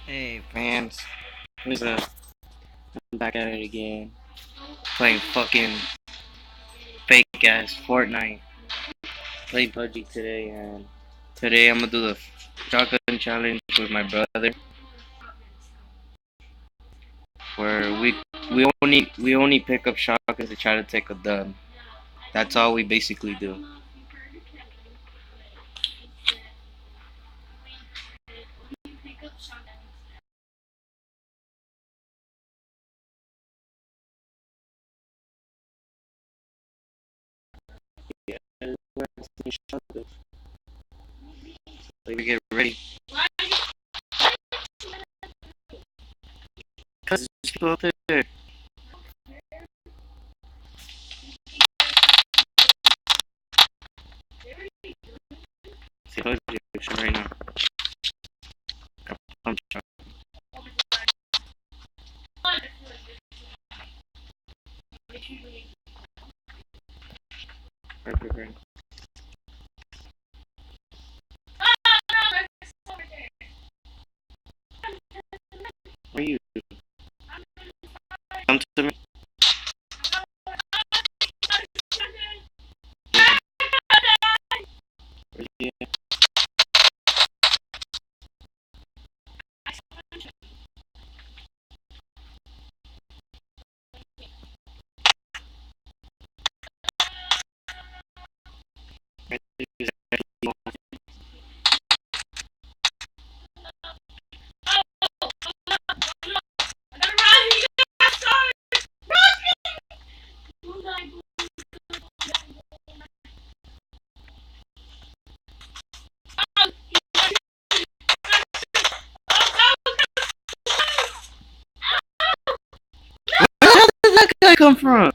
Hey fans, what's up? I'm back at it again, playing fucking fake ass Fortnite. Playing pubg today, and today I'm gonna do the shotgun challenge with my brother, where we only pick up shotguns to try to take a dub. That's all we basically do. Yeah, shotguns. Like we get ready. Cause there's people out there. See, I right now. I'm shot. Right. Where are you? Come to me. Yeah. Where did that guy come from?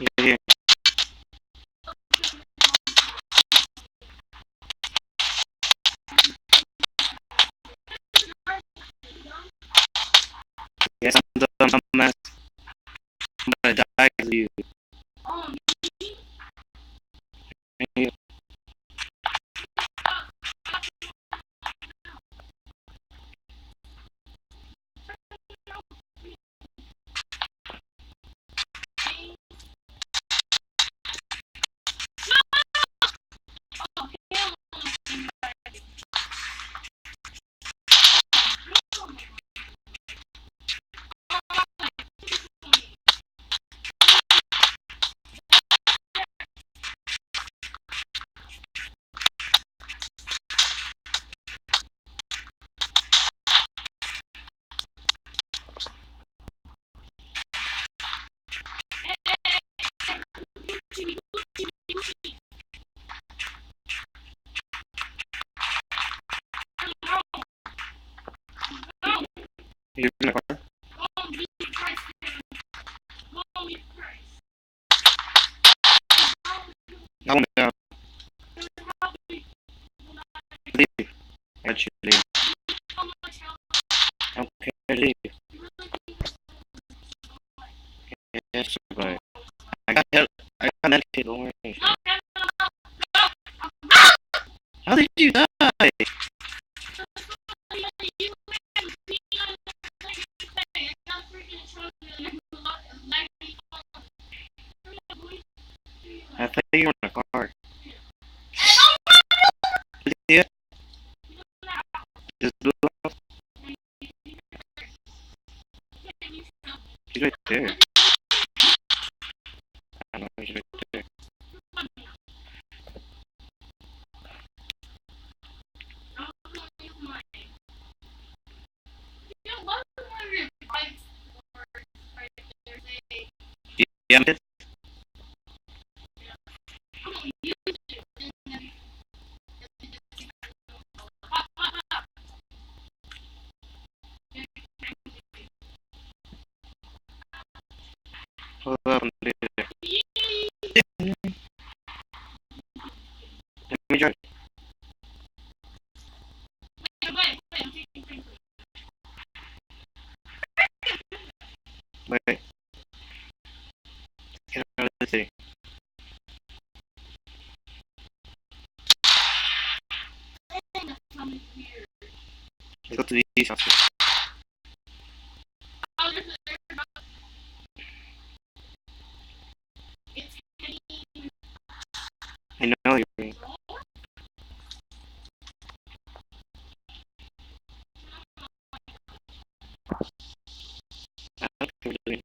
Yeah, yeah. Yes, I'm done. I'm gonna die for you. Yeah. You're in the car? I want to leave. I got you leave. Okay, leave. Yes, but I got help. I got medicated. Don't worry. How did you die? I thought you were in the car. Yeah, just blew off. She's right there. I know she's right there. Yeah, I'm just hold up. Let me drive. Wait, let's see. Let's go to the east office. I know you're. I don't think we're doing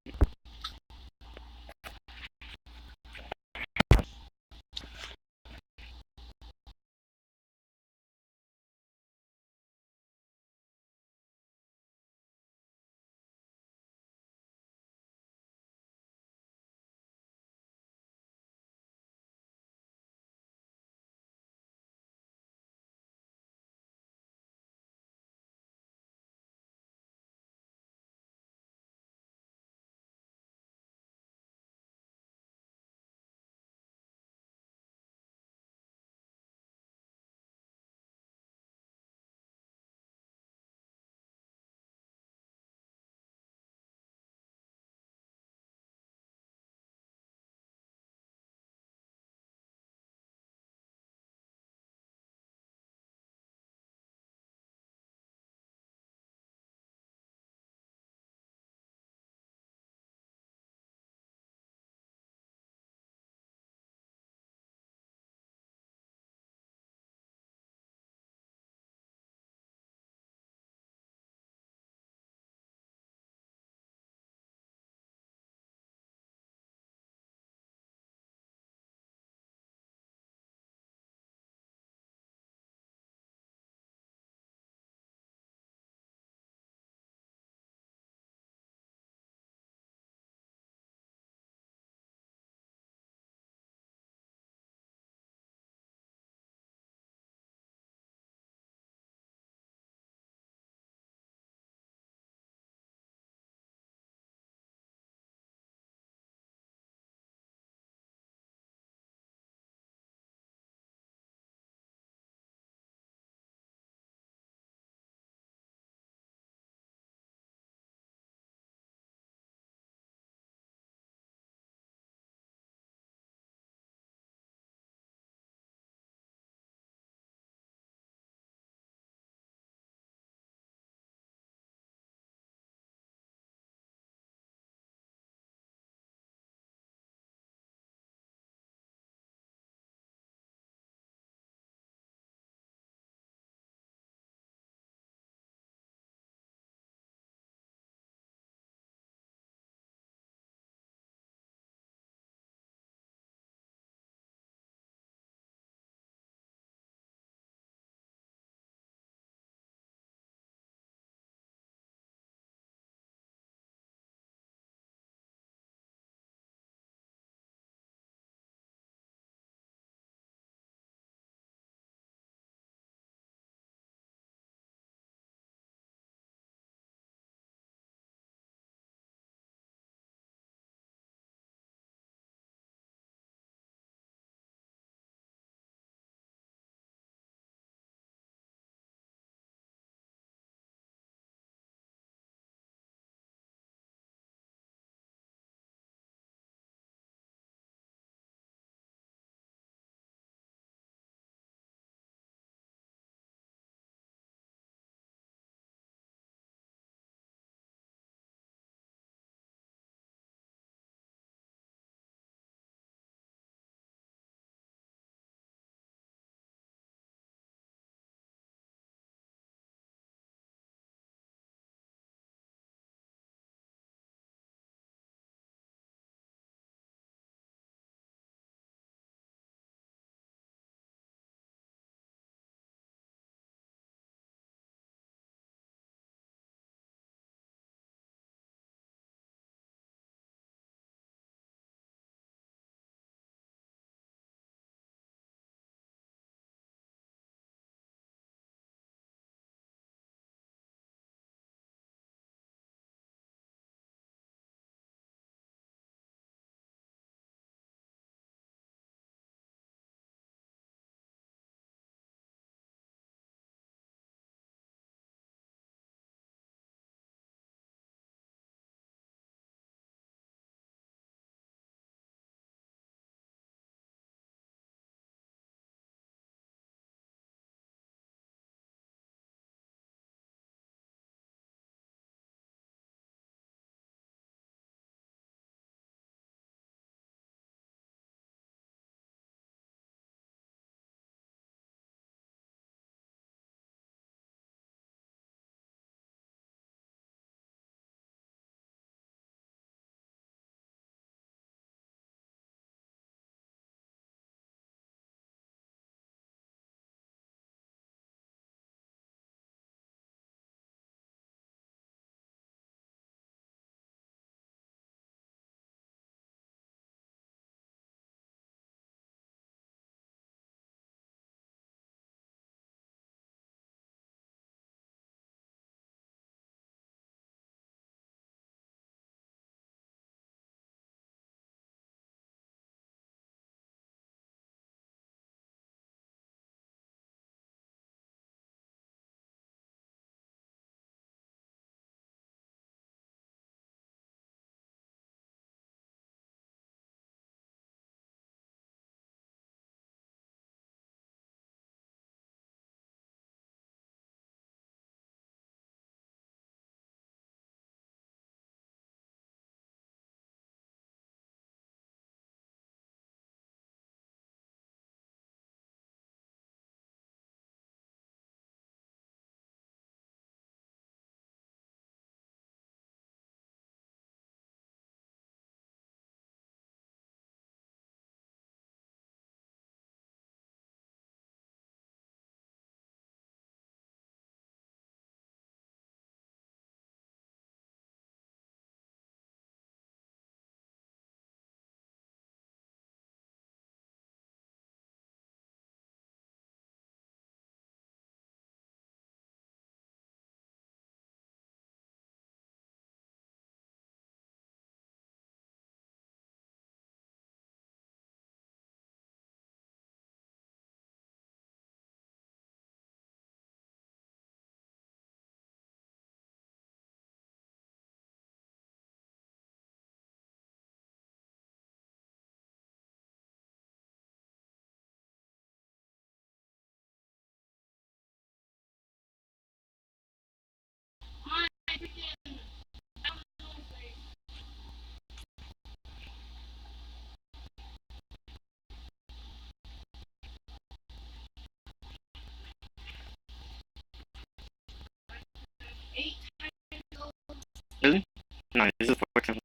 No, this is for temple.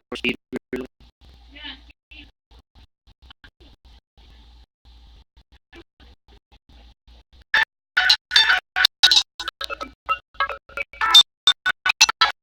For speed.